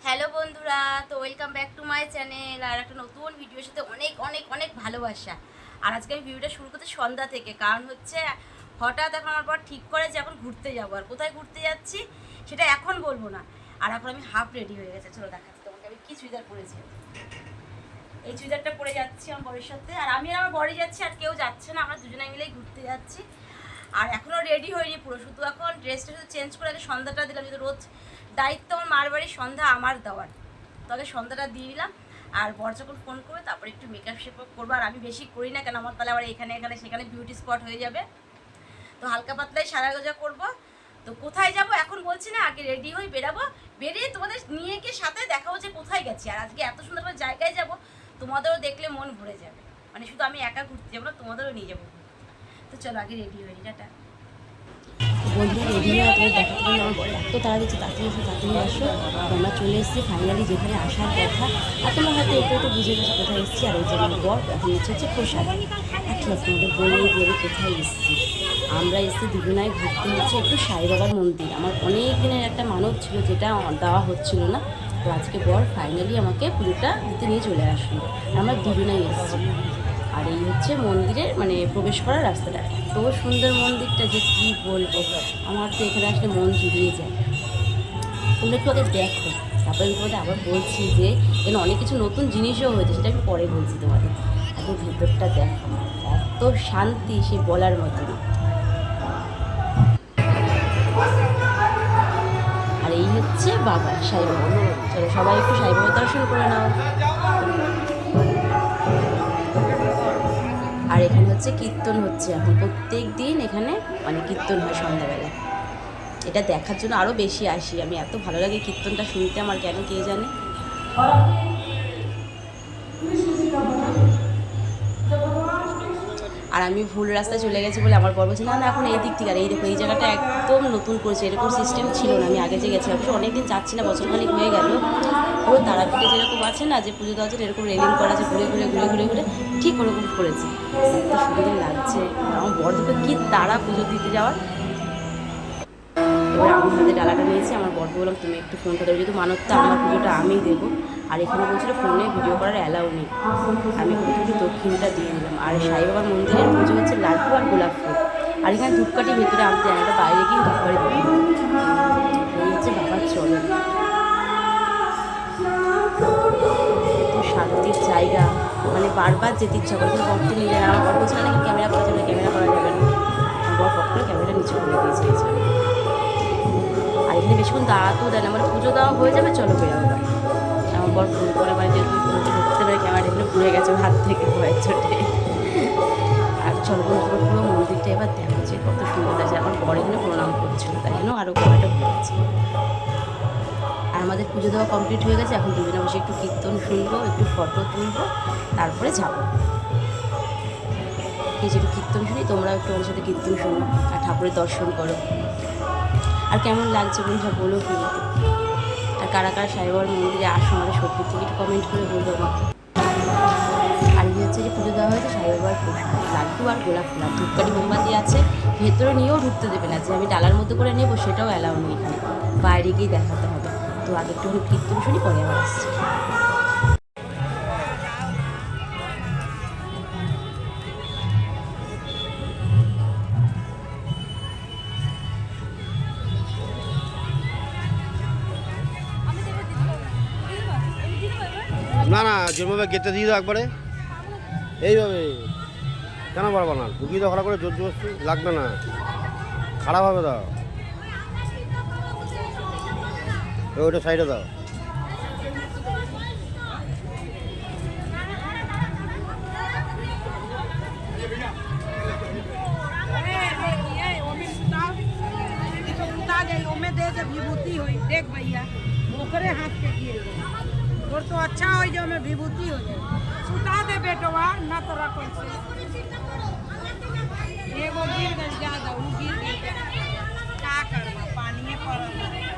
Hello বন্ধুরা, তো welcome back to my channel আর একটা নতুন ভিডিওর সাথে অনেক অনেক অনেক ভালোবাসা। আর আজকে আমি ভিডিওটা শুরু করতে সন্ধ্যা থেকে, কারণ হচ্ছে হঠাৎ এখন আমার পর ঠিক করে যে এখন ঘুরতে যাবো। আর কোথায় ঘুরতে যাচ্ছি সেটা এখন বলবো না। আর এখন আমি হাফ রেডি হয়ে গেছে, চলো দেখাচ্ছি তোমাকে আমি কী চুড়িদার পরেছি। এই চুড়িদারটা পরে যাচ্ছি আমার বরের সাথে, আর আমি আর আমার বরে যাচ্ছি, আর কেউ যাচ্ছে না, আমরা দুজনে মিলেই ঘুরতে যাচ্ছি। আর এখনও রেডি হয়নি পুরো, শুধু এখন ড্রেসটা শুধু চেঞ্জ করে আগে সন্ধ্যাটা দিলাম, যেহেতু রোজ দায়িত্ব আমার মার বাড়ির সন্ধ্যা আমার দেওয়ার, তবে সন্ধ্যাটা দিয়ে দিলাম। আর বর যখন ফোন করবে তারপরে একটু মেকআপ শেপআপ করবো। আর আমি বেশি করি না, কেন আমার তাহলে আবার এখানে এখানে সেখানে বিউটি স্পট হয়ে যাবে। তো হালকা পাতলাই সারা গোজা করবো। তো কোথায় যাব এখন বলছি না, আগে রেডি হয়ে বেরাবো, বেরিয়ে তোমাদের নিয়ে গিয়ে সাথে দেখাবো যে কোথায় গেছি। আর আজকে এত সুন্দর একটা জায়গায় যাব, তোমাদেরও দেখলে মন ভরে যাবে। মানে শুধু আমি একা ঘুরতে যাবো না, তোমাদেরও নিয়ে যাবো। তো চলো আগে রেডি হয়ে টাটা। বন্ধুরা রেডি হয়ে আপনার দেখাতে পারেন আমার বড় এত তাড়া দিচ্ছে, তাড়াতাড়ি আসো। আমরা চলে এসেছি ফাইনালি যেখানে আসার কথা। আর তোমরা হয়তো একটু বুঝে গেছো কোথায় এসেছি। আর এই যে আমার বর এখন হচ্ছে প্রসাদ। আচ্ছা তোমাদের বলেই দিয়ে আমি কোথায় এসেছি। আমরা এসেছি দুজনায় ঘুরতে হচ্ছে একটু সাই বাবার মন্দির। আমার অনেক দিনের একটা মানব ছিল, যেটা দেওয়া হচ্ছিল না। তো আজকে বর ফাইনালি আমাকে পুজোটা দিতে নিয়ে চলে আসলো। আমরা দুজনাই এসেছি। আর এই হচ্ছে মন্দিরের মানে প্রবেশ করার রাস্তাটা। এত সুন্দর মন্দিরটা যে কী বলবো, আমার তো এখানে আসলে মন জুড়িয়ে যায়। তোমরা একটু আগে দেখো, তারপরে আমি তোমাদের আবার বলছি যে এখানে অনেক কিছু নতুন জিনিসও হয়েছে, সেটা আমি পরে বলছি তোমাদের। আগে ভেতরটা দেখো, এত শান্তি সে বলার মতো না। আর এই হচ্ছে বাবা সাই বাবা। চলো সবাই একটু সাই বাবার দর্শন করে নাও। আর এখানে হচ্ছে কীর্তন হচ্ছে এখন, প্রত্যেক দিন এখানে মানে কীর্তন হয় সন্ধ্যাবেলা। এটা দেখার জন্য আরও বেশি আসি আমি, এত ভালো লাগে কীর্তনটা শুনতে আমার, কেন কে জানে। আর আমি ভুল রাস্তায় চলে গেছি বলে আমার বর বলছে না না এখন এই দিক থেকে। আর এই দেখো এই জায়গাটা একদম নতুন করেছে, এরকম সিস্টেম ছিল না। আমি আগে যে গেছি, অবশ্য অনেকদিন যাচ্ছি না, বছরখানিক হয়ে গেল। পুরো তারাপীঠে যেরকম আছে না যে পুজো দেওয়ার জন্য এরকম রেলিং করা আছে, ঘুরে ঘুরে ঘুরে ঘুরে ঘুরে ঠিক ওরকম করেছে। এত সুন্দর লাগছে। আমার বর দুটো কী তারা পুজো দিতে যাওয়ার। এবার আমি হাতে ডালাটা নিয়েছি, আমার বরকে বললাম তুমি একটু ফোনটা দেবো, যেহেতু মানবটা আমার পুজোটা আমিই দেবো। আর এখানে বলছিল ফোনে ভিডিও করার অ্যালাউ নেই। আমি একটু দক্ষিণটা দিয়ে দিলাম। আর সাই বাবার মন্দিরের পুজো হচ্ছে লাড্ডু আর গোলাপ ফুল। আর এখানে ধূপকাঠি ভেতরে আনতে জানি না, বাইরে গিয়ে ধূপকাঠি দেবো। এই হচ্ছে বাবার চরণ, এত শান্তির জায়গা, মানে বারবার যেতে ইচ্ছা করে, কিন্তু বরকে নিয়ে যায়। আমার বর বলছে না ক্যামেরা করা যাবে না, ক্যামেরা করা যাবে না। আমার বর ফট করে ক্যামেরাটা নিচে করে দিয়েছে। আর এখানে বেশিক্ষণ দাঁড়াতেও দেয় না, মানে পুজো দেওয়া হয়ে যাবে চলো বেরোবে। আমার বর ভুল করে মানে যেহেতু পুজো ঢুকতে পারে, ক্যামেরা এখানে ঘুরে গেছে হাত থেকে ভয়ের চোটে। আর চলো বন্ধুরা পুরো মন্দিরটা এবার দেখো যে কত সুন্দর লাগছে। আমার বর এখানে প্রণাম করছিল, তাই জন্য আরও ক্যামেরাটা ঘুরেছে। আর আমাদের পুজো দেওয়া কমপ্লিট হয়ে গেছে, এখন দুজনে বসে একটু কীর্তন শুনবো, একটু ফটো তুলবো, তারপরে যাবো। এই যে একটু কীর্তন শুনি, তোমরাও একটু আমার সাথে কীর্তন শোনো আর ঠাকুরের দর্শন করো। আর কেমন লাগছে বন্ধুরা বলো কিন্তু। আর কারা কারা সাই বাবার মন্দিরে আসো আমাদের সত্যি থেকে একটু কমেন্ট করে বলবো আমাকে। আর এই হচ্ছে যে পুজো দেওয়া হয়েছে সাই বাবার প্রসাদ, লাড্ডু আর গোলাপ ফুল আর ধূপকাঠি মোমবাতি আছে। ভেতরে নিয়েও ঢুকতে দেবে না, যে আমি ডালার মধ্যে করে নেবো সেটাও অ্যালাউ নেই এখানে, বাইরে গিয়ে দেখাতে হবে। তো আগে একটু কীর্তন শুনি, পরে আবার আসছি। না না যেভাবে গেটে দিয়ে দাও একবারে, এইভাবে কেন পারবো না, ঢুকিয়ে দাও খারাপ করে, জোর জবরদস্তি লাগবে না, খারাপ হবে দাও, ওইটা সাইডে দাও। विभूति हुई देख भैया, ओकरे हाथ के किए और तो अच्छा हो जो में विभूति हो जाए। सुता दे बेटवा ना तो रखो से एगो गिर गल ज्यादा, उ गिर गई का करबा, पानी पड़ल।